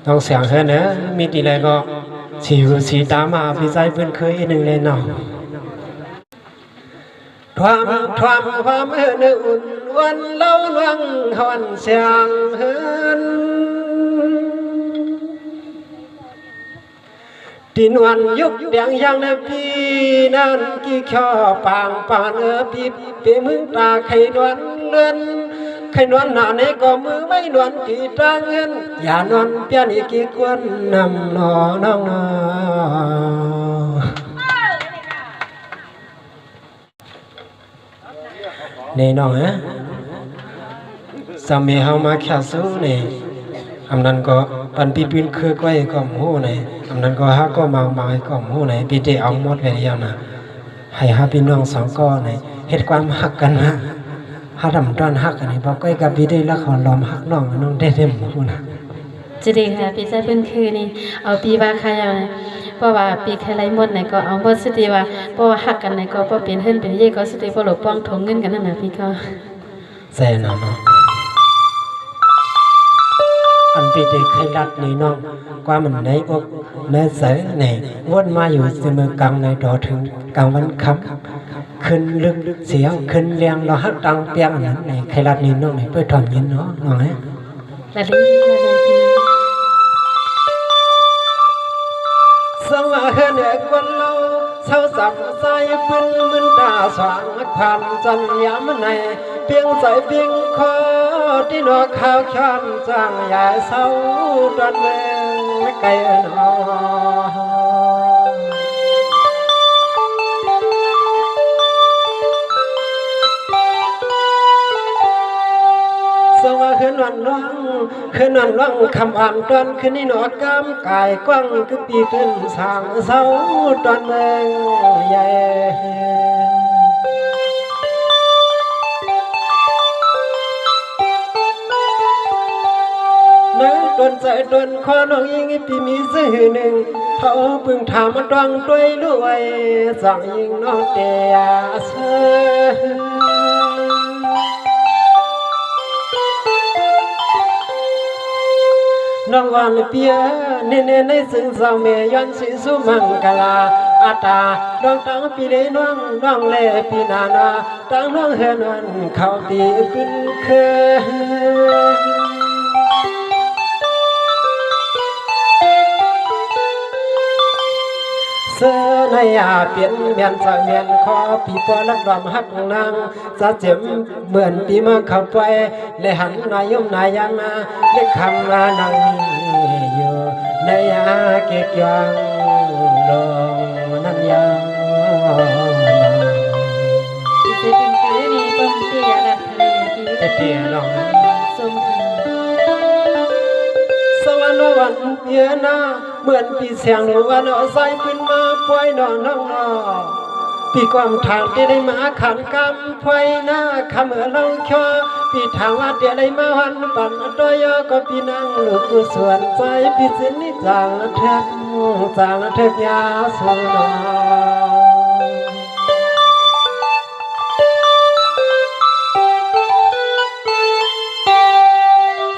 ต้องเสียงเฮือนเนอะมีตีอะไรก็สีหูสีตามาพี่ใจเพื่อนเคยหนึ่งเลยเนาะความเฮือนอุ่นวันเล่าลวงหวันเสียงเฮือนดินวันยุบเดียงยังในพี่นั่นกี่ข้อปางปานพี่เปมึงตาไข่นวลเลื่อนไข่นวลหน้าในก็มือไม่นวลที่ตาเงินอย่านวลเปียนอีกกี่ควนนำนอน้องนอนี่น้องฮะสามีเฮามาแค่สู้นี่อำนั้นก็ปันปีปินคือก้อยก็หู้นี่อำนั้นก็ฮักก็มาให้ก็หู้นี่ปีเตเอาหมดไปแล้วนะให้หาพี่น้องสองก้อนนี่เฮ็ดความฮักกันนะหาดำต้อนฮักกันนี่บ่ก้อยกับปีเตแล้วขอล้อมฮักน้องน้องได้เต็มหมู่นะจะดีค่ะปีใจเพิ่นคือนี่เอาปีว่าใครเอาเพราะว่าปีใครไรหมดไหนก็เอาหมดสติว่าเพราะว่าฮักกันไหนก็บ่เป็นเฮิรนเป็นเย่ก็สติบ่หลบป้องถงเงินกันนั่นน่ะพี่ก็แซ่เนาะอันปีเตเคยรัดนี่น้องกว่ามันในอกในเสยนี่วนมาอยู่เสมอกลางในดอถึงกลางวันค่ำขึ้นลึกเสียงขึ้นเรียงเราฮักตังเปียงอันนั้นนี่ใครรัดนี่น้องนี่เพื่อถอนยินเนาะน้องฮะละลิสมาเฮือนคนเราเศร้าสับใจปืนมึนตาสว่างความจันยามในเพียงใจเพียงคอที่นอข้าวชอนจางใหญ่เศร้าดอนเมืองไกลนอสว่าคืนวันน้องคืนวันน้องคำอ่านตอนคืนนี้หนอกำกายกว้างคือปีเป็นสางเศร้าตอนเมืองใหญ่น้องตนใจตนขอน้องยิงปีมีซื่อหนึ่งเขาพึงถามมาดองด้วยรวยสั่งยิงน้องเตียเสน้องวันเปียเนในซึ่งสาวเมยอนสิสุมังกลาอาตาดองตังปีเลน้องเลปีนานาตังน้องเฮนวันเขาตีปินเคเสื้อในเปลี่ยนเมียนจากเมียนขอปีปอลักดอมฮักนางจะเจ็บเหมือนปีมาเข้าไปเลยหันนายมนายามาเล็กคำมานั่งอยู่ในเก็บยังลงนั่นยังปีใจเป็นคือนี่เปิ้นเตี้ยดัดทะเลที่เตี้ยลงสมสวรรค์วันเปียนาเหมือนปีเสียงหรือว่าน้อใส่ขึ้นมาป่วยน้องปีความทางที่ได้มาขันกำพวยหน้าคำเล่าเชื่อปีทางว่าเดี๋ยวได้มาวันปั่นตัวยก็ปีนั่งลูกส่วนใจปีสินนี่จางเถิดยาสุนอ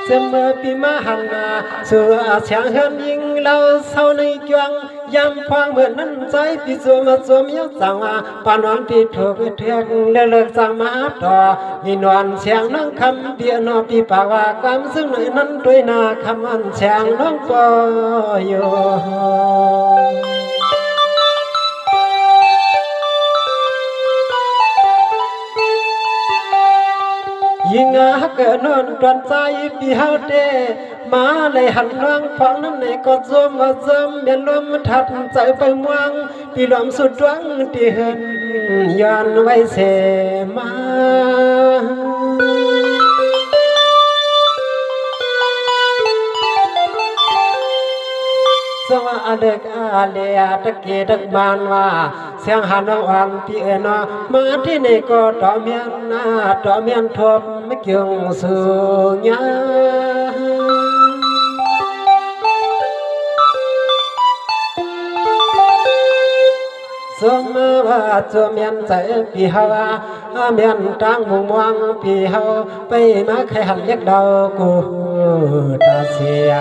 เสมอปีมาหันนาสู่เสียงเฮือนยิงเราเศร้าในจวงยำพวางเหมือนนั้นใจปีสวมยักสั่งมาปานอนปีถูกเทือกเลิกสั่งมาต่อมีนอนเสียงน้องคำเบียนอปีปากว่าความซึ่งในนั้นด้วยนาคำอันเสียงน้องปออยู่ยิงเกิดนอนตวนใจปีเฮาเดมาเลยหันน้องฟังนั้นในก็จมเมียนลมทัดใจไปม่วงปีลมสุดดวงที่เห็นย้อนไว้เสมาสว่าเด็กเลียตะเกียดักบานว่าเสียงหันอ่อนปีเอ็นมาที่นี่ก็ต่อเมียนต่อเมียนทบไม่เกี่ยงสูงยาสมว่าจะเมียนใจปีเฮาเมียนตั้งมุงมองปีเฮาไปมาใครหันเล็กดาวกู ตาเสีย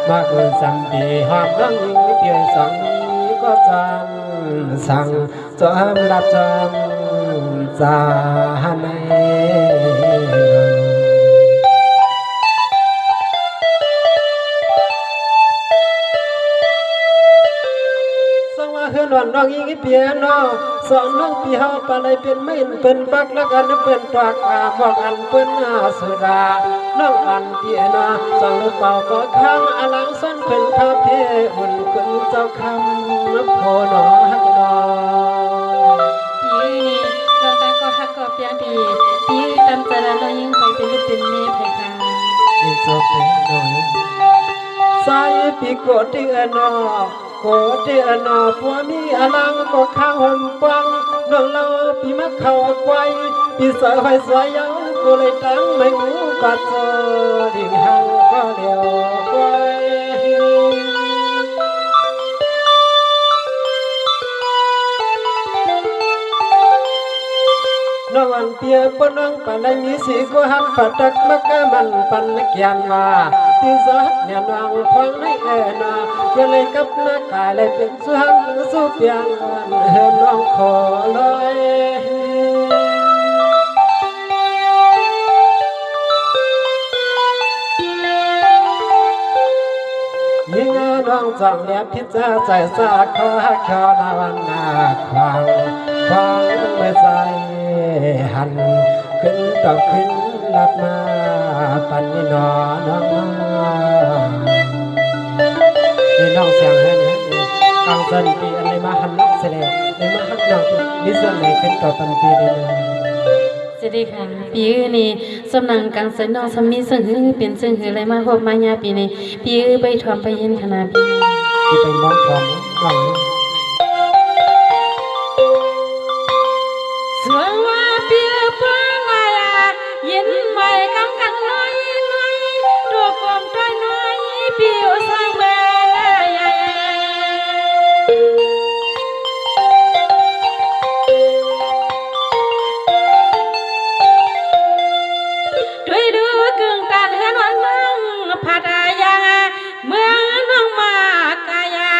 มาเกินสัมปีหอมน้องยิงเพียงสองนี้ก็จันสั่งจอมรับจอมจาในเฮือนวันน้องอีกเปียนอสอนน้องปีเฮาปะเลยเป็นไม่เป็นปักแล้วกันเป็นตากาบอกอันเป็นอาสุดาน้องอันเปียนอสองลูกเป่าก็ข้างอลังส้นเป็นพระเพอุ่นคุณเจ้าคำนับโพนอฮักนอปีนี้เราตาก็ฮักก็เปียดีปีตำใจแล้วเรายิ่งไปเป็นลูกเป็นเมฆไผ่ค่ะยินจบเป็นหน่อยสายปีโกเดือนอโกเดือนอผัวมีอลังก็ข้างห่มปังน้องเราปีมะเขาไว้ปีสายไฟสวยยังก็เลยตั้งไม่หูกัดเจอดิ่งหังก็เดียวไว้น้องอันเปียปน้องปันได้มีสีก็หักปัดตักมักกะมันปันนักยันว่าที่สักเนี่ยนางฟังในเอ็นจะเลยกับหน้ากายเลยเป็นสุหังสุเปียงวันเฮือนน้องขอลอยยิ่งน้องจังเลียพิจารใจสาขอหักขอนาวันนาควางไม่ใจหันขึ้นตอกขึ้นหลับมาปันนี่นอน้องนี่น้องเสียงเฮ้ยเนี่ยกลางสันปีอะไรมาหันนักเสด็จในมาหักน้องนี่ส่วนไหนขึ้นต่อปันปีดีเลยสวัสดีค่ะปีนี้สำนักกลางสันน้องสมีซึ่งเป็นซึ่งอะไรมาพบมายาปีนี้ปีไปทอมไปเย็นขนาดปีไปมองทอมน้องสวยว่าปีเพื่อนมาเย็นใหม่กำกันน้อยตัวกลมตัวน้อยปีสร้างแม่ด้วยดูกึ่งตันเห็นวันน้องพัทยาเมื่อน้องมากายา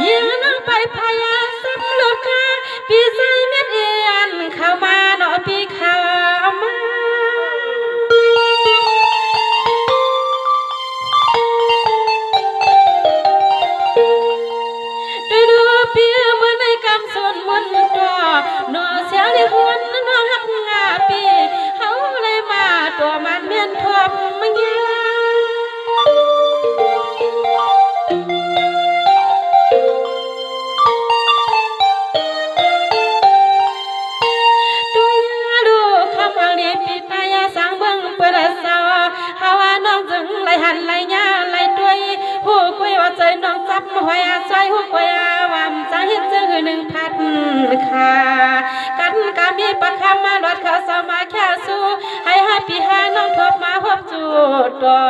ยิงน้องไปพายาสำรวจกาปีใส่เม็ดเอียนเข้ามาหนอปีเข้ามาด้วยดูปีเมื่อในกำสนวันตัวหนอเสียลิหวนน้องหักงาปีเขาเลยมาตัวมันเมียนทวมมันยาหันไหลยาไหลด้วยหูกุยว่าใจน้องจับหอยใจหูกุยว่าใจเห็นเจอหนึ่งพัดขากันกามีประคำมาหลอดเขาสมาแค่สู้ให้ปีหาน้องทบมาพบจูดต่อ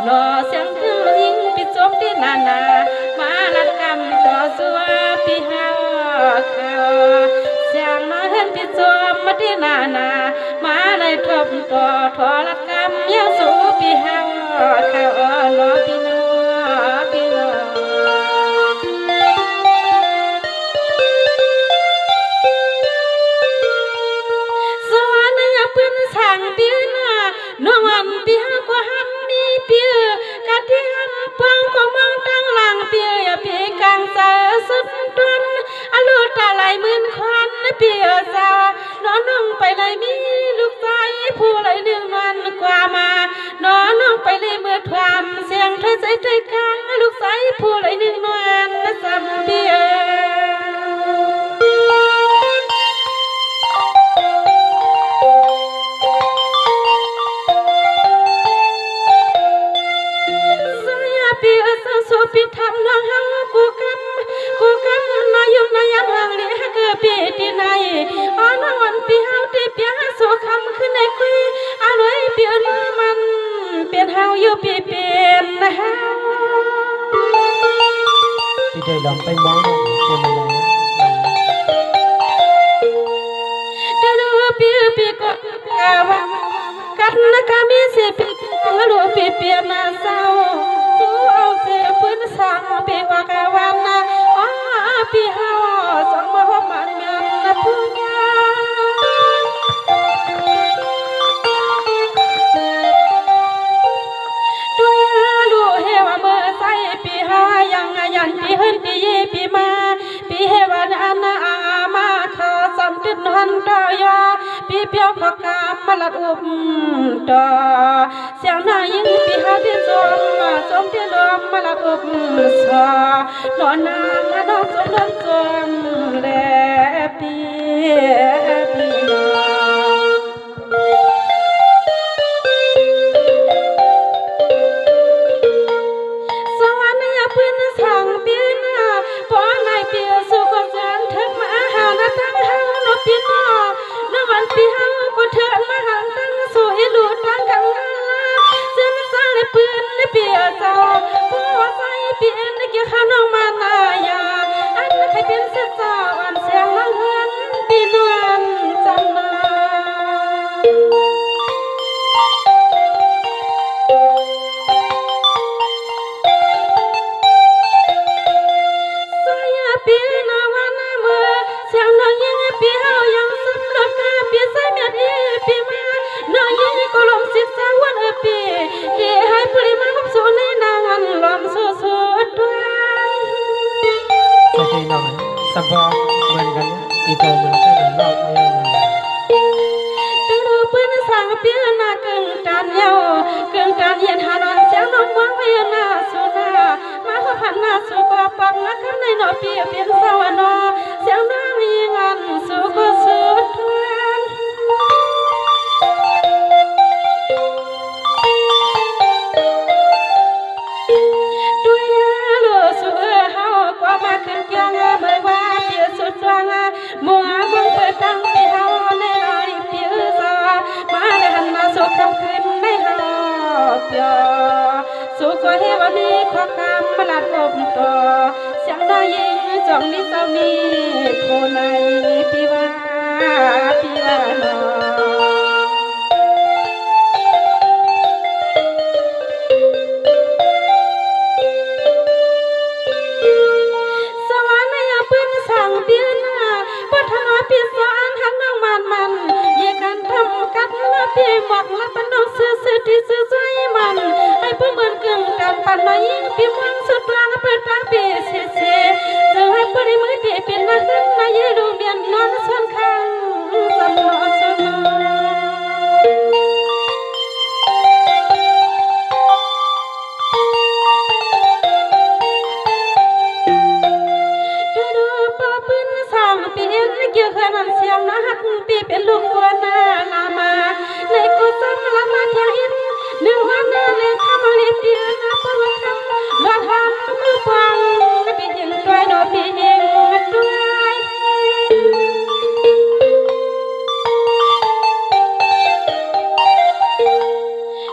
นอเสียงถึงยิงปิดจมที่นามาลัดกำต่อสัวปีหาเขาเสียงน้อยเห็นปิดจมมาที่นามาเลยทบต่อทอลัดกำยังสู้ปีหาข้าวหนอพี่น้องพี่น้องสวรรค์อย่าปืนสั่งเปียน่ะน้องอันเปียก็หักมีเปียกะที่หันปังก็มองตั้งหลังเปียอย่าเปียกลางเสือสุดตันอลูตาไหลมื่นควันเปียสาน้องไปเลยมีลูกใจผู้เลยเนื่องนอนกว่ามาน้องไปเลยเมื่อความเสียงเธอใจกลางลูกใจผู้เลยเนื่องนอนสัมเปียสุพิธรรมน้องเฮากูกำนายมนายามหังเลี้ยเกิดปีที่ไหนอ๋อน้องวันปีเฮาที่เปียสุคำขึ้นในคุยอร่อยเปียนมันเปลี่ยนเฮาอยู่ปีเปลี่ยนเฮาที่ได้ลองไปมองเจอมาแล้วเดี๋ยวปีก็กาวกัดนะกามีเสียปี ลูกปีเปียนาเศร้าสู้เอาเสียปืนสั่งปีว่ากะวันนะอ๋อปีเฮาสองมาพบมันงานนะผู้งานด้วยลูกเฮว่าเมื่อใส่ปีเฮายังยันปีเฮินปีเยปีมาปีเฮวันอันนาอามาเขาสำติดหันดอยาปีเปียวขอกามมาลัดอุบดอเสียงนายยิงปีหาที่จมที่ลมมาลัดอุบสอนอนนางนองจมนอนจมแลปีสวรรค์อย่าพื้นสั่งปีนาปอนายปีสุขจันทึกมาหานาตั้งหานปีนอนวันปีเฮาก็เถิดมาหันตั้งสู่ให้หลุดตั้งกังลาเส้นสายปืนในเปียเจ้าผู้ใส่เปียนในเกี่ยวข้าวน้องมานายาอันใครเป็นเสียเจ้าอันเสียงลังเฮือนปีนวลจันนาสายปีนาวันเมื่อเสียงน้องยังปีเฮายังสำลักกาปีใส่เมียดีปีมาน้องยังก็ลมสิสาวันปีเกี่ยให้ปริมาพบสู่ในนางลมสู้สู้ด้วยสวัสดีน้องสบอเหมือนกันปีโตเหมือนเจ้าหนุ่มรอบเมืองดูปืนสั่งเปียนากึ่งการเยาเย็นหานอนเสียงน้องมองเวียนาสุนามาพพันนาสุกปักนักในนอเปียเปียนสาวนอเสียงน้องยิงอันสุกสุดด้วยลูสุเฮากว่ามาขึ้นเกียงเมื่อว่าเปียสุดดวงมัวมองเปิดตั้งปีเฮาในอาริเปียซามาได้หันมาสุขคำคืนในเฮาเปียสุขเฮวมีขอกำมาลัดอบต่อเสียงได้ยิงจ้องนิสามีผู้ในปีว่าน้อสวรรค์อย่าปืนสั่งเปียนาปัทนาปีศาจหักนางมันเยกันทำกัดละปีหมอกละปนองซื้อที่ซื้อใจมันให้ผู้เหมือนกึ่งกันปันน้อยยิ่งปีมังสุดกลางเปิดตาปีเสียจะให้ปริมือปีเป็นนักขึ้นนายดูเบียนนอนส่วนข้างสมอสมดูป้าปืนสามปีเกี่ยวกับนั้นเสียงนะฮักปีเป็นลูกวัวนาลามาในกุศลละมาเทียหินหนึ่งวันนาเลยทำอะไรเปียนาปะวันคำละทำมือฟังปียิงด้วยดอกปียิงด้วย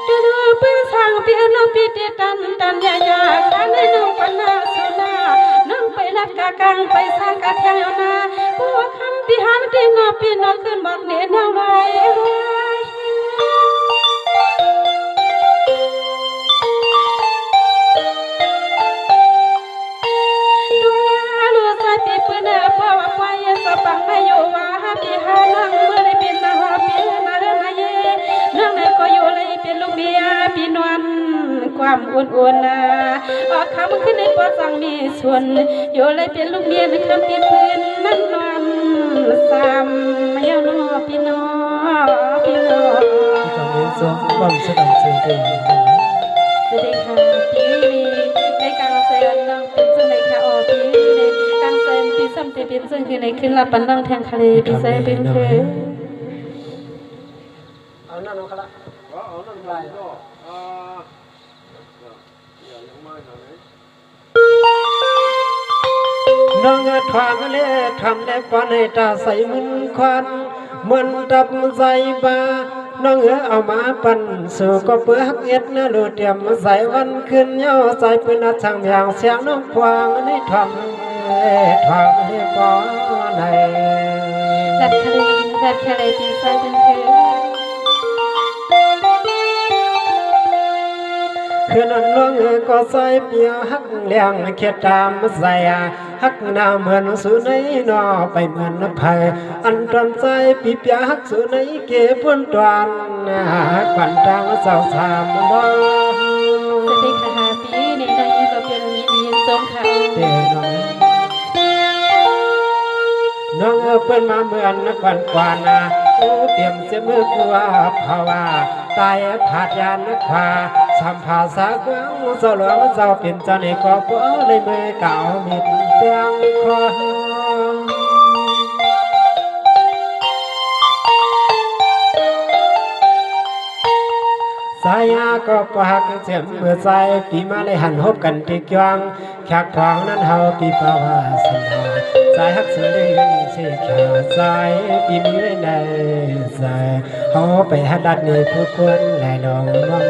ดูปืนสั่งเปียน้องปีติตันยาขันให้น้องปนาสุนาน้องไปรักกากางไปสร้างกาเทียงนาผู้คำปีหันที่นอปีนอขึ้นบอกเนียน้องไว้ปีปืนพ่อว่าไปสปังให้อยู่ว่าปีหานังเมื่อได้เป็นนาปีนาเดินนายนังในก็อยู่เลยเป็นลูกเมียปีนวลความอุ่นออกคำขึ้นในปอสังมีส่วนอยู่เลยเป็นลูกเมียในคำปีปืนนั่นนวลสามไม่เอานอปีนอที่ตอนนี้ซ้อมความสดังเสียงเพลงสวัสดีค่ะปีในการเซนน้องเป็นซึ่งในค่ะออปีในการเซนปีซ้ำปีเป็นซึ่งคือในขึ้นรับปันน้องแทงทะเลปีเซเป็นคือเอาหน้าน้องครับเอาหน้าลายน้องทวางเล่ทำได้ปานให้ตาใสมึนควันมันดับใจบ้าน้องเอามาปั่นสู่ก็เปื้อเอ็ดนะดูเตรียมใส่วันขึ้นเย้าใส่ปืนช่างอย่างเสียงน้องควางนี่ทำให้ก่อนในรัดทะเลปีใสเป็นคือ คืนนั้นน้องก็ใส่เปียหักเลี้ยงเขียดตามใส่หักหน้าเหมือนสุนัยนอไปเหมือนไผ่อันตรอนใจปีเปียหักสุนัยเก็บพ้นตวนควันทางสาวสามบ่ สวัสดีค่ะปีในนายก็เป็นมีดีสมเขา เด้น้องเปิ้นมาเหมือนนักวันกวานาเตรียมเสมือกว่าภาวาตายผาดยานนักพาสัมภาษากวางเจ้าหลวงเจ้าเป็นเจ้าในก็เปิ้ลเลยมือเก่ามิดเตียงคอสายาก็ปากเสียมเมื่อใจปีมาเลยหันหบกันติกยองแขกทองนั้นเฮาปีปาวาสนาสายหักเสือได้ยินเสียขาสายปีมีไว้ในสายเฮาไปหัดดัดนี่ผู้ควรแลดองน้อง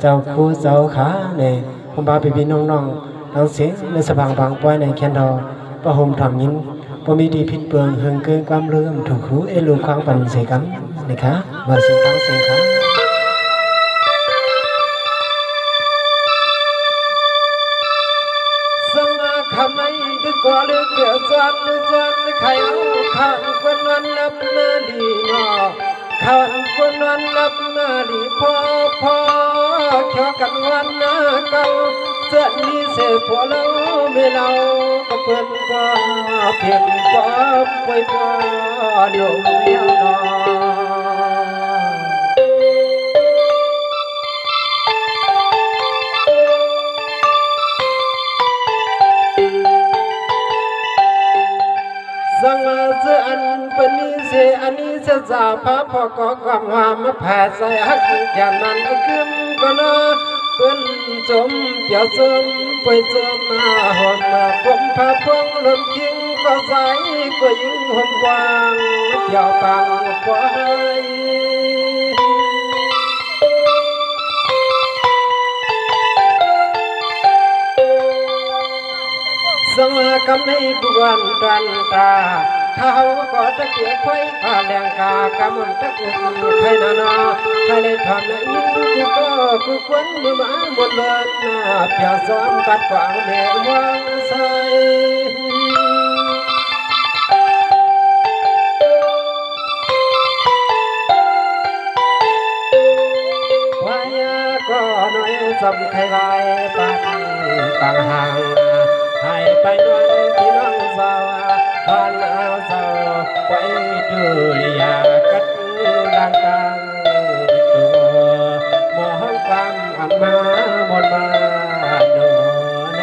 เจ้าครูเจ้าขาเนี่ยผมพาพี่น้องน้องเสียงในสะพางบางป้อยในแคนดอประหมทำยินบ่มีดีผิดเปลืองเฮิงเกินความเลื่อมถูกครูลูกควางปันเสียกันนะคะมาสิตั้งเสียงค่ะสมาคำไหนก็ก่อเลือกเดือดจันใครเอาข้านคนวันนับนาลีนอข้านคนวันนับนาลีพ่อเขียวกันวันนาเก่าเสื้อนี้เสียผัวเราไม่เราก็เปิ้นก็เพียงก็ป่วยก็โยมเดียวนอสังอาเสอันเป็นนิเสอันนี้เสจาพระพ่อก็ความหามแผ่ใส่หักแก่นั้นขึ้นก็นอเป็นจมเปียจมไปจมมาหอนมาผมพาพวงลมคิงก็ใสก็ยิ่งหอมกว้างเปียวปังปอยสมากำในบุวันดันตาเขาก็ตะเกียบไฟข้าแดงกากำมันตะกุกใครนานาใครเลยทำในยิ่งกูก็กูควนมือมาหมดเลยนะเพียซ้อมกัดกวางเดียววางใส่วายก็น้อยสำใครไว้ปันปังห่างให้ไปนวลที่น้องสาวบ้านอาสาวไปดูยากัดดังกังตัวมองความอันมาหมดมาโดน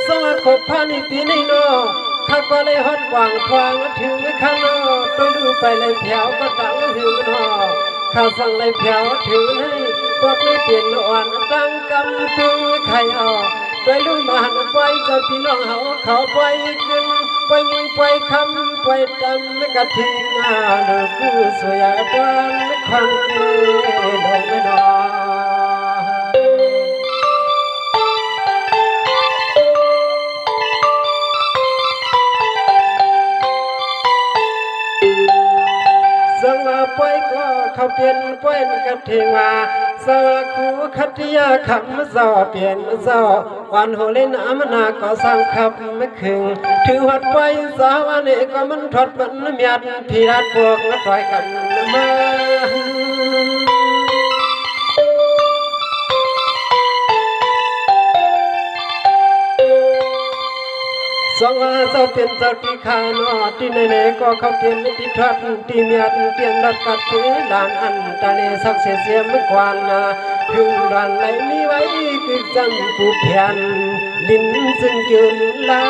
สมาคบพานิปีนี่โนข้าก็เลยฮอดวางควางถึงข้างนอกไปดูไปเลยแถวก็ดังถึงนอข้าสั่งเลยแถวถึงให้พวกนี้เปลี่ยนอ่อนตั้งกำถึงใครเอาไปดูมาหันไปจะพี่น้องเขาไปขึ้นไปยิงไปคำไปดำไม่กระทิงหนูผู้สวยบ้านคนเกลงไม่นอสังมาไปก็เขาเปลี่ยนไปกันเทงว่าสวาคูคัตยาคำสาวเปลี่ยนสาววันโหเล่นอามนาก็สร้างขับไม่คึงถือหัดไปสาวอันนี้ก็มันทอดมันเมียดพี่รัดพวกนัดต่อยกันมาสองอาเจ้าเป็นเจ้าที่ขานอที่ในก็เขาเปลี่ยนที่ทอดที่เมียดเปลี่ยนรัดกัดเกลานอันตาเลสักเสียมกวานนาถึงด่านไหลมีไว้คือจังปูแผ่นลิ้นซึ่งยืนลา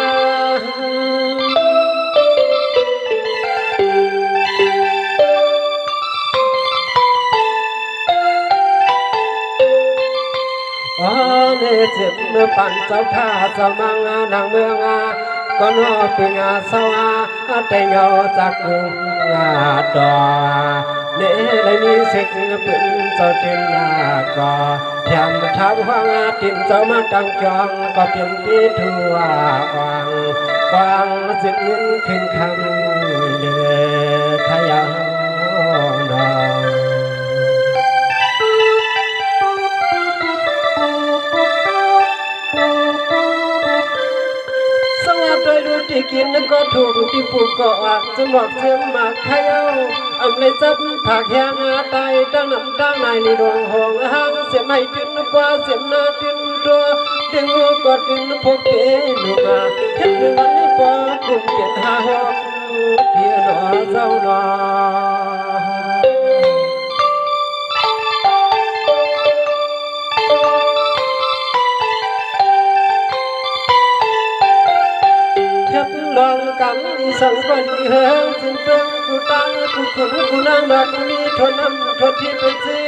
เนเจ็บเมื่อปั่นเจ้าข้าเจ้ามังนางเมือง ก็นอปึงอาสวาแต่เงาจากกรุงอาดอเนเลยมีสิกปึงเจ้าตินนากอแถมท้าวหังตินเจ้ามาตั้งจองก็เป็นที่ทั่ววังสิเงินขึ้นคำเดือขยานอโดยดูที่กินก็ถูกที่ผูกก็อักจะหมอกเสียมหมากขยาวอำเลยจับผักแห้งตายตั้งน้ำตั้งในนี่ดวงหงหางเสียไม่ตินกว่าเสียมนาตินตัวดึงหัวกอดดึงพบเป็นลูกมาเห็นดึงวันนี้ปอกุ่มเปลี่ยนหาหอกเพียนอเจ้าหนอลองกันอีสังก่อนอีเฮงสิ้นเปลืองกูตั้งกูขุนกูนางบักมีทนน้ำทนที่เป็นซี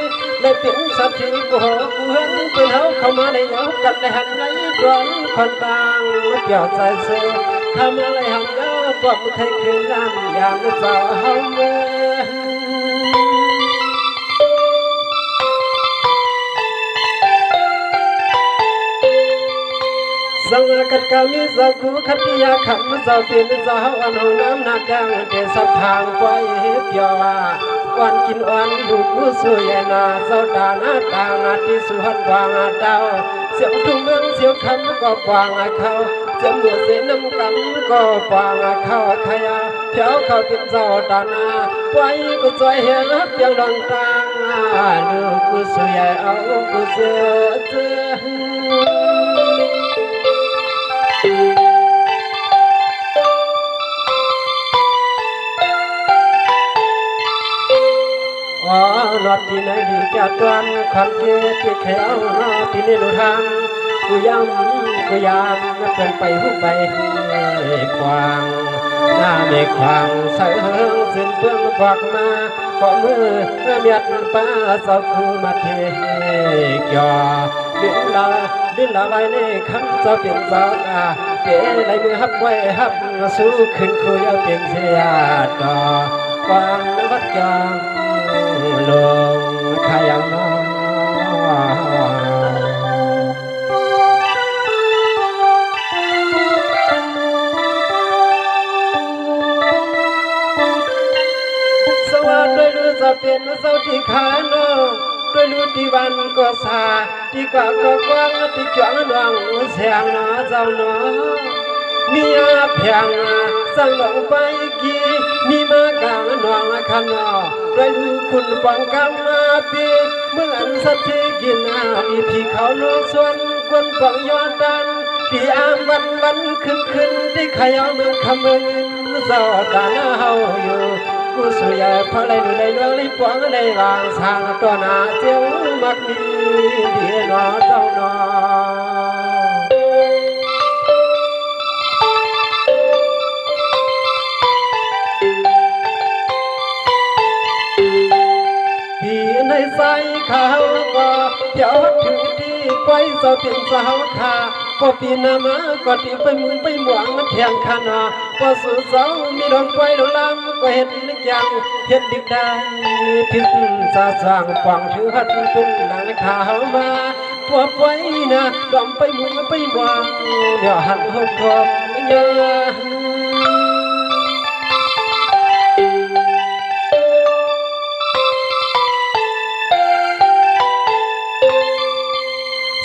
เลยเป็นสัตว์ที่กูหอกูเห็นเป็นเฮาเข้ามาในยกกันในหันไหลดวนคนต่างเกี่ยวใจเสือทำอะไรหันเยอะปอบใครคืนน้ำอย่างเจ้าเฮาเมื่อสังกัดกามิสาคูขัดยาขับสาวเป็นสาวอันหงน้ำนาดังเดสับทางปล่อยเปียวว่าวันกินวันดูกูสวยนาสาวตาหน้าตางที่สุหันวางดาวเสียงทุ่งเมืองเสียวคำก็วางเขาเสียงบัวเสียน้ำกันก็วางเขาขยาเที่ยวเขาเป็นสาวตาหน้าปล่อยกูสวยเห็นเพียงดวงตาดูกูสวยเอากูเสือเจือนอที่ไหนดีแก่ตวนความเกลียดที่แขวนอที่นี่ดูทางกูย้ำกูยามเป็นไปหุ่นไปกวางหน้าเมฆควางใส่เฮิงสิ้นเพื่อนกวักมาก็มือเมียดป้าสาวคูมาเทเกี่ยวดินละไว้ในคำจะเป็นสาวกาเป๋ไรมือฮับไว้ฮับสู้ขึ้นคุยเอาเพียงเสียต่อกวางวัดกลางลงขยังน้อสวัสดีรู้จะเป็นเสาที่ขาโนด้วยรู้ที่วันก็สาที่กว่าก็กว้างที่จวงน้องเสียงน้อเจ้าน้อมีอาเพียงสั่งลงไปกี่มีมากลางน้องขันนอด้วยรู้คุณฟังคำมาปีเมื่ออันสัตที่กินมีพี่เขาโลส่วนคนฟังยอดดันพี่อามวันขึ้นที่ขยาเมืองคำเมืองเจ้าตาหน้าเฮาอยู่กูสวยพอเลยดูเลยเรื่องเลยปวงเลยวางสางตัวหน้าเจ้ามักมีดีนอเจ้านอในใส่ข้าวก็เดี๋ยวถึงที่ไว้เจ้าเป็นสาวขาก็ปีนามาก็ตีไปมึงไปหมวงมันเทียงขนาก็สู่เสามีดอกไฟดอกลำก็เห็นนึกยังเห็นดึกได้พิษสาสางฟังถือหัดเป็นดังข่าวมาพวกไว้นะดอมไปมึงไปหมวงเดี๋ยวหันหดทบเงา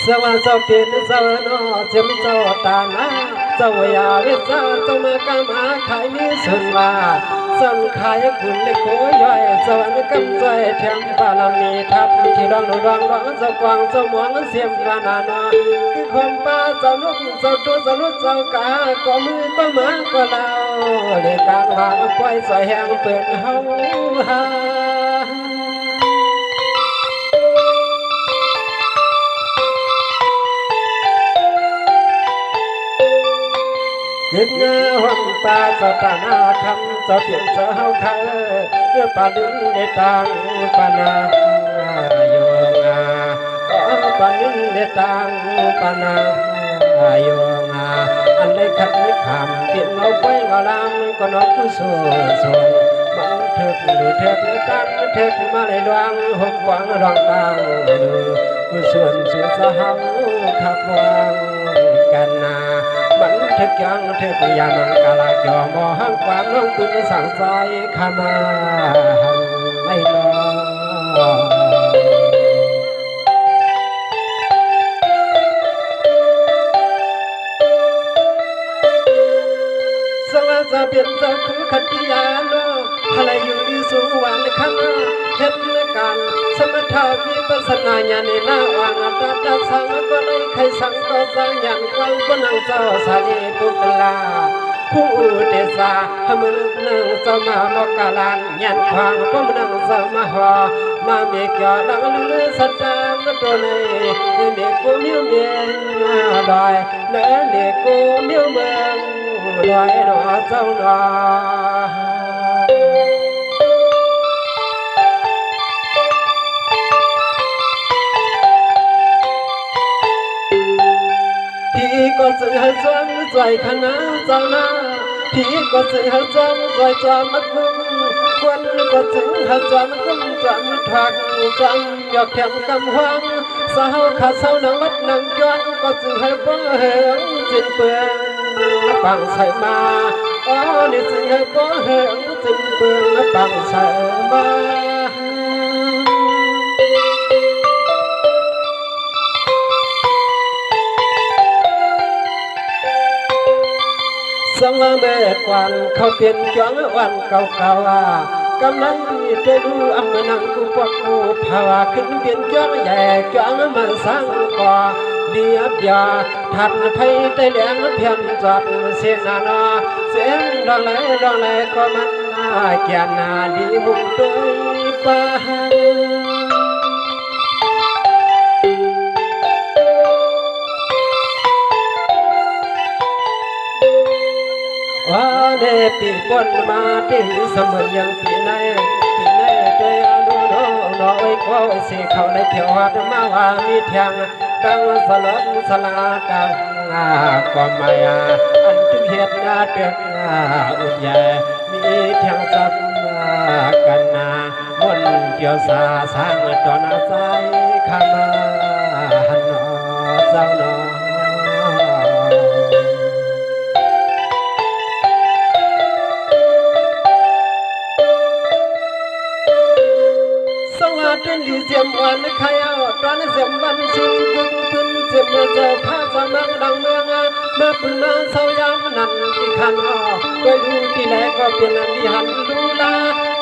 สวัสดิ์เจ้าเป็นเจ้าโนเจ้าเจ้าตาหน้าเจ้ายาวิสาเจ้ามากำหาขายมีสุนว่าสันขายคุณในโคย่อยสวรรค์กำใจเทียมบาลมีทับที่ดองดองร้องเจ้ากวางเจ้าหมวงเสียมกานาโนคือคนป้าเจ้านกเจ้าตัวเจ้าลุเจ้ากาก็มือก็มาก็เล่าเลยกลางว่าปล่อยสอยแหงเปิดเฮาหายึดเงาหังตาเจ้าตาหน้าคำเจ้าเปลี่ยนเจ้าเฮาคาเพื่อป่าดึงในตังปานาโยงาก็ป่าดึงในตังปานา โยงอันเลยขัดไม่ขำเปลี่ยนเงาไว้เงาลำก็นกผู้ส่วนมันเถิดหรือเถิดหรือตั้งเถิดมาในดวงหกหวังดองตังผู้ส่วนสุดสหังขับวางกันนามันเถิดยังเถิดยามังกาลาจอมอหังความน้องตุนสั่งใจขามาหันไม่รอจะเปลี่ยนจะคือขันติยาโนอะไรอยู่ดีสูงหวานขันเห็นการสมถาวิปัสสนาญาณหน้าวางอัตตาสังก็ได้ใครสังก็สังยันกว้างก็นั่งเจ้าสาลีปุตลาผู้เดชาหมือนั่งเจ้ามาโลกาลันยันควางก็มันนั่งเจ้ามาหัวมาเมียกดังลือสัจจามตัวในเด็กกูมิวเมียลอยเนื้อเด็กกูมิวเมืองลอยหนอเจ้าหนอพี่ก็จะให้จอมใจขนาดเจ้าหน้าพี่ก็จะให้จอมใจจอมมัดมึงควันก็จึงให้จอมกุ้งจอมทักจอมอยากแข่งกำหังสาวขาสาวนังวัดนังย้อนก็จึงให้บ่เหงจินเปื่อยปังใส่มาอ๋อนี่จึงให้บ่เหงจินเปื่อยปังใส่มาสังเมฆวันเขาเปลี่ยนจ้องวันเก่ากำลังจะดูอำนังกูปวดกูภาวะขึ้นเปลี่ยนจ้องใหญ่จ้องมาสร้างก่อเดียบยาทันไฟไตแหลงเพียงจอดเสียงนานาเสียงดองไหลก็มันแก่นาดีมุกด้วยป่าว่าเนปีปนมาติสมัยยังปีไหนเตยดูน้อยก็เสียเขาในเที่ยวหัดมาว่ามีเทียงดังสลับสลาดังก็ไม่อันจุเหตุเตือนอุดใหญ่มีเทียงสับกันมนเกี่ยวสาสร้างตอนอาศัยขามาหันเจ้าหนอจนดีเสียมวันใครเอาตอนเสียมวันชิงกุนกุนเสียมเจ้าผ้าสมังดังเมืองมาปุ่นมาเศร้ายามนั่นที่ขันอ้อก็อยู่ที่ไหนก็เป็นอันที่หันดูลา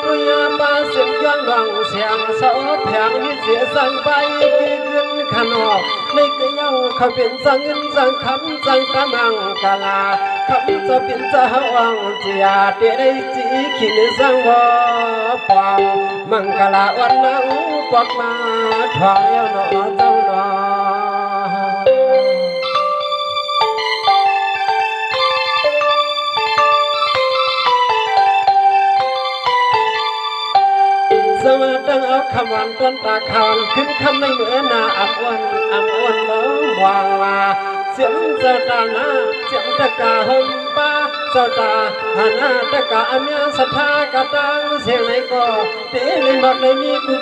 ตัวยาปาเสียงย้อนดังเสียงเสาแผงมีเสียสั่งไปกี่เงินขันอ้อไม่เคยเอาเขาเป็นสั่งเงินสั่งคำสั่งกำลังกาลาคำจะเป็นเจ้าวังเจียเดได้จีขินสั่งวอปองมังกลาวันนั้นปอกมาถอยหนอเจ้าหนอสวัสดีเอาคำวันต้นตาคำขึ้นคำในเมื่อนาอับวันมองวางว่าเสียงเจ้าตาหน้าเสียงตะกาห่มป้าเจ้าตาหันหน้าตะกาอเมียสัทธากะตังเสียงไหนก็ตีเลยมักเลยมีกู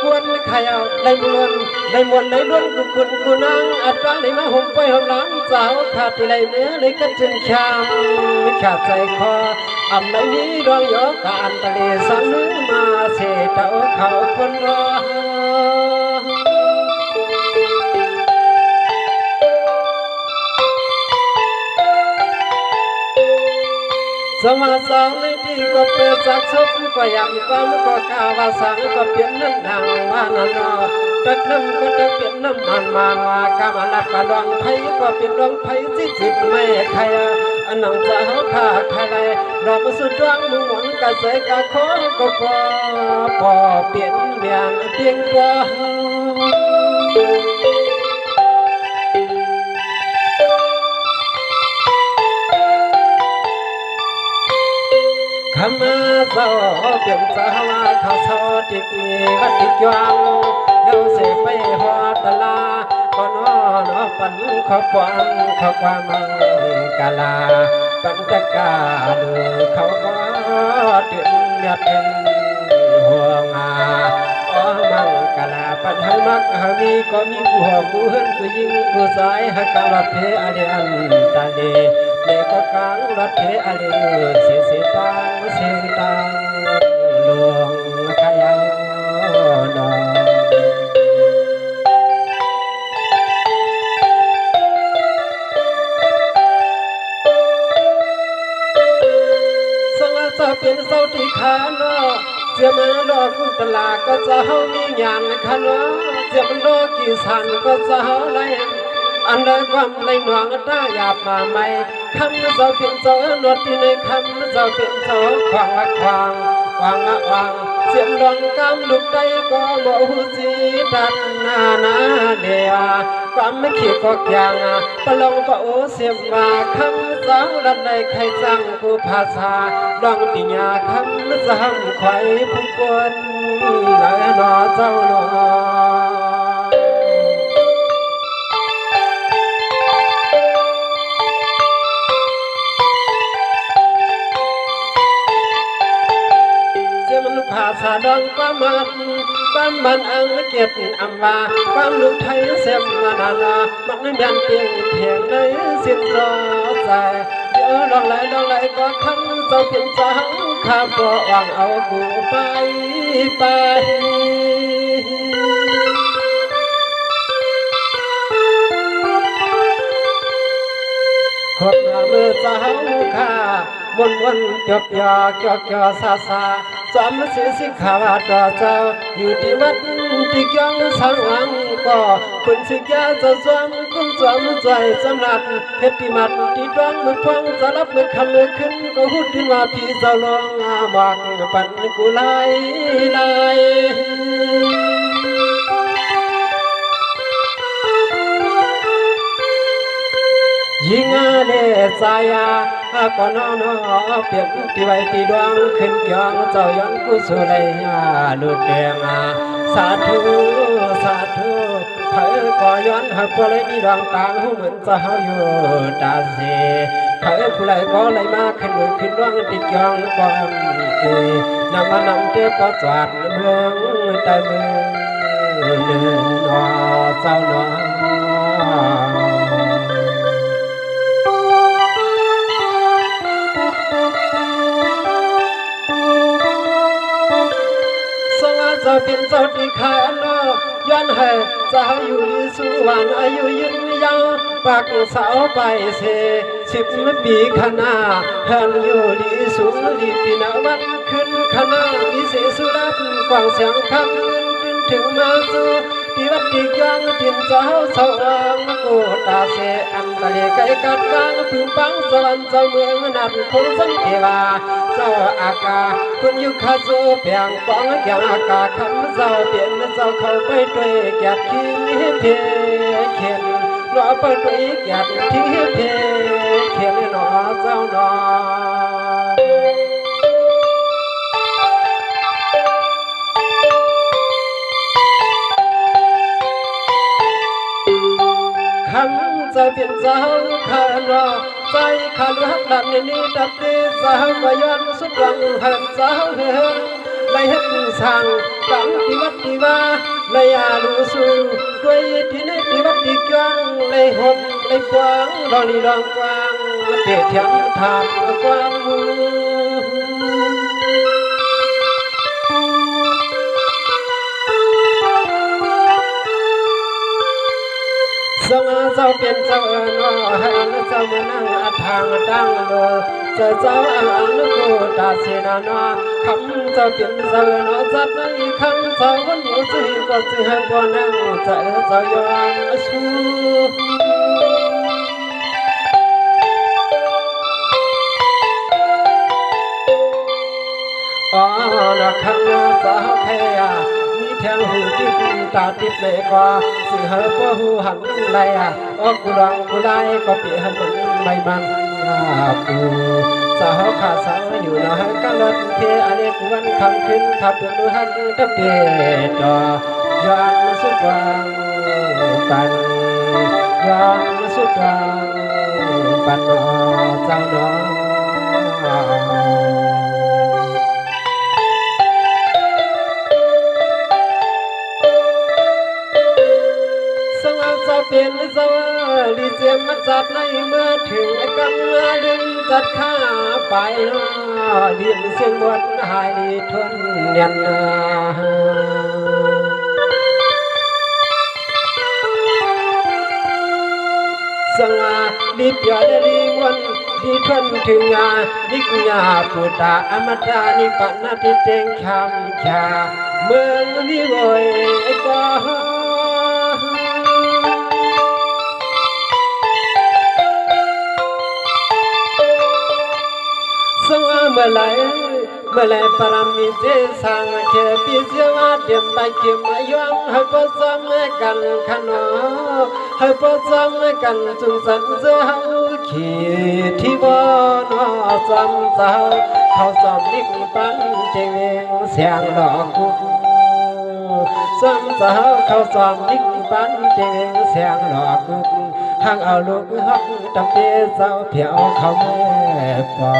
ควรใครเอาเลยมวนเลยล้วนกูคุณกูนางอัดฟังเลยมาห่มไปห่มหลังสาวขาดเลยเนื้อเลยก็จึงช้ำไม่ขาดใจคออำไม่มีดวงยอการทะเลสังนึกมาเสียเต้าเขาคนรอสมาสังในที่ก็เป็นสักสุดก็ยังความก็กาวาสังก็เปลี่ยนนั่นดังว่านั่นรอตัดน้ำก็ตัดเปลี่ยนน้ำมันว่ากามาลัดกระดองไผ่ก็เป็นดองไผ่สิจิตไม่ใครอันนังจะหาผ้าใครรอมาสุดดวงมึงหวังกะเสกกะขอก็พอเปลี่ยนเมียนเพียงกว่าขมาเศร้าเปลี่ยนสาวข้าวเศร้าติดวัดติดจวงเฮาเสไปหัวตลา ขอนอนอปันขอปองขอความมังกาลาปันตะกาดูเขาก็เดือดเดือดเป็นห่วงมังกาลาปันให้มักหามีก็มีผู้หอกผู้เฮิรนผู้ยิงผู้สายหักกาลเพอเดอันตาเดเด็กก็กลางรถเพอเดเสียตังหลวงขยานอจะเป็นเสาที่ขาโนเสียมันโลกุตลาก็จะเฮามีงานขาโนเสียมันโลกีสันก็จะเฮาไรอันใดความในหนวงตาหยาบมาไม่คำเจ้าเป็นเจ้านวดที่ในคำเจ้าเป็นเจ้าควางละควางเสียงดองกำลุกใดก็บ่หูสีตัดนาเดียความไม่ขี้ก็อย่างตะลงก็โอเสียมาคำเจ้าดันใดใครจังผู้ภาษาดองติญาคำจังไข่ผู้กวนเลยนอเจ้านอภาษาดองความมันอังเกียรติอัมวาความลูกไทยเสียมนานามันนั้นยันเพียงในสิ้นรอใจเดี๋ยวลองไหลก็คำเจ้าเป็นเจ้าข้าบ่วางเอากูไปขบมือเจ้าข้าวนจบยอซาจอมเสียสิขาวต่อเจ้าอยู่ที่วัดที่เกี่ยงสังวังก็คุณสิแก่จะจอมคุณจอมใจสำนักเฮ็ดที่มัดที่ดวงมือพวงจะรับมือคำมือขึ้นก็หุดขึ้นว่าพี่เจ้าลองบอกปันกูไล่ยิงเดสายาก็นอนเปียกที่ไว้ที่ดวงขึ้นเกี่ยงเจ้าย้อนกุศลลุดเดียงสาธุเผยก็ย้อนหักผู้ไรมีดวงตาหูเหมือนจะเฮาอยู่ตาเสเผยผู้ไรก็เลยมาขึ้นดวงติดเกี่ยงก่อนนำมานำเจ็บก็จวดเมืองใต้เมืองเนื้อเจ้าหนอจะเป็นเจ้าที่ขาโนย้อนให้เจ้าอยู่ลีสุวรรณอายุยืนยาวปากสาวไปเส10 ปีขนาเฮินอยู่ลีสูงลีปีนาวันขึ้นขนามีเสสุรับกว้างเสียงคำขึ้นถึงมาสู่ที่วัดที่ยังทินเจ้าสว่างกูตาเสอันตะเลไกกัดกลางพึงปังสวรรค์เจ้าเมืองนัดคงสังเทวาเจ้าอากาคุณอยู่ข้าโซเปียงปองอย่างอากาคำเจ้าเปลี่ยนเจ้าเข้าไปด้วยแกดขี้เพเขียนหนอไปด้วยแกดทิ้งเพเขียนหนอเจ้าหนอคำจะเป็นเจ้าข้ารอใจข้าเลือกดันนี้ดับดีเจ้าก็ย้อนสุดหวังเหินเจ้าเหินเลยเห็นสั่งกังที่วัดที่ว่าเลยอาลูสู่ด้วยที่ในที่วัดที่กว้างเลยหดเลยกว้างดองนี่ดองกว้างเตียเทียมถามกว้างมือสงเจ้าเป็นเจ้าหนอให้เจ้ามานั่งทางดังโลเจ้าอังกูตาเสนาหนอคำเจ้าเป็นเจ้าหนอจัดในคำเจ้าวันอยู่สิก็สิให้บ่นั่งเจ้าย้อนสู้นะคำเจ้าแค่แทงหูติดตาติดเลยก็สิเหอพ่อหูหันไหลกูร้องกูไล่ก็เปียหันไม่มันปูสาวขาสาวอยู่นะฮะกังรถเทอเนกวันคำขึ้นขับเป็นดูหันตะเปียดย้อนสุดวางปัน องสุดดวงปันนอเจ้าน้องสงบจะเป็นสวรรค์ลีเจียมมันจัดในเมื่อถึงกันดึงจัดข้าไปเลี้ยงเสียงบนหายทนเนียนสงาลีเปียลีวันดีทนถึงงานิกุญาปุตตาอมตานิปันนาติเตงคำชาเมืองนิโวยก็สงาเมื่อไรปรมิเจสังเขปิเสวะเดียมไปเขมายองให้พอสมกันขนอให้พอสมกันจุงสันเจ้าขีที่บ่นอจำเจ้าเขาสอมนิกปันเจงเสียงดอกกุกจำเจ้าเขาสอมนิกปันเจงเสียงดอกกุกหางเอาลูกฮักตะเปียเจ้าเพียวเขาแม่ปอ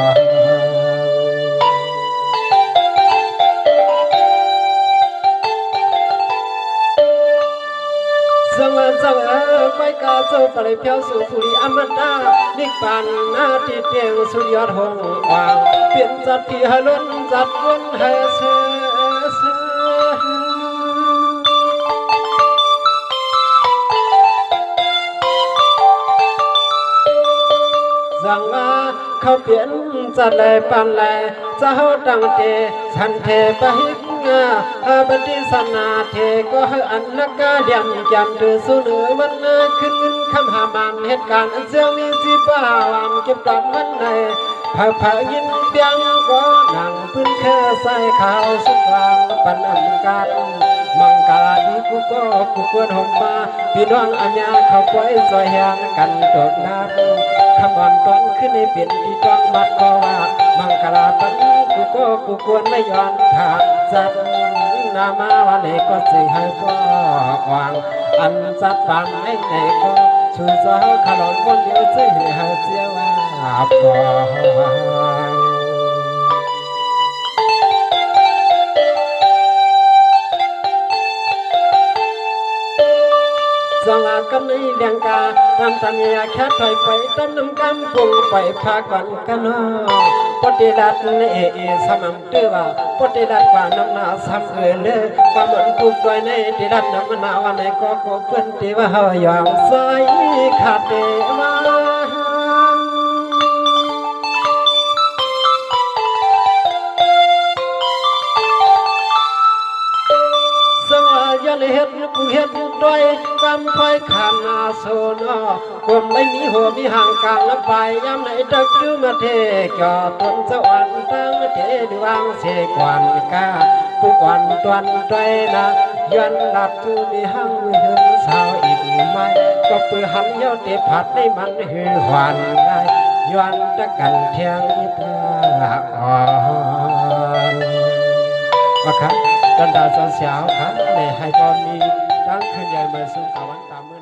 สวัสดิ์ไปกาโจปเลยเพียวสุสุริอมตะนิพพานนาที่เตียงสุริยอดหงวางเปลี่ยนจัดที่หล้นจัดวนให้เสืสังว่าเขาเปลี่ยนจัดเลยปันเลยเจ้าตั้งเตสันเทปหิกบัดดิสนาเทก็อันนักกาเดียมจำถือสุนมันขึ้นเงินคำหามันเหตุการณ์เจ้ามีสิบ้าวามเก็บตอนวันไหนผายินเปียงก็นั่งพื้นแค่ใส่ขาวสุกลางปันอันการมังกาดีกูก็กูควรหอมมาพี่น้องอัญญาเขาปล่อยซอยแหงกันโดดน้ำคำอ่อนตอนขึ้นในเปลี่ยนที่ต้องมัดก็ว่ามังกาปันกูก็กูควรไม่ย้อนถามจัดนามาวันไหนก็สิให้พ่อวางอันจัดปันไหนก็ช่วยเจ้าขลอนคนเดียวสิให้เสียว่าปองสงากำในเลียงกาตามตัญญาแค่ถอยไปตามน้ำกำปุ่งไปพาก่อนกันนอปฏิดัดเอสมัมเตว่าปฏิดัดกว่าน้ำหนาซ้ำเลยความเหมือนกูด้วยในติดัดน้ำหนาวันไหนก็เพื่อนที่ว่าเฮายองใส่ขาดเดว่ายันเฮ็ดกูเฮ็ดด้วยความค่อยขานนาโซนความไม่มีหัวมีห่างกลางและไปย้ำในดักจูมาเทจอตนสวรรค์ตั้งเทดวงเสกวันกาปุกวันตวนด้วยนะยันหลับจูมีหังหึงสาวอีกไม่ก็ปือหันเย้าเตผัดให้มันหือหวานได้ยันตะกันเทียงตาอ่อนว่าครับตันดาสาวครับในให้ก็มีตั้งขึ้นใหญ่มาสู่สวรรค์ตามมือ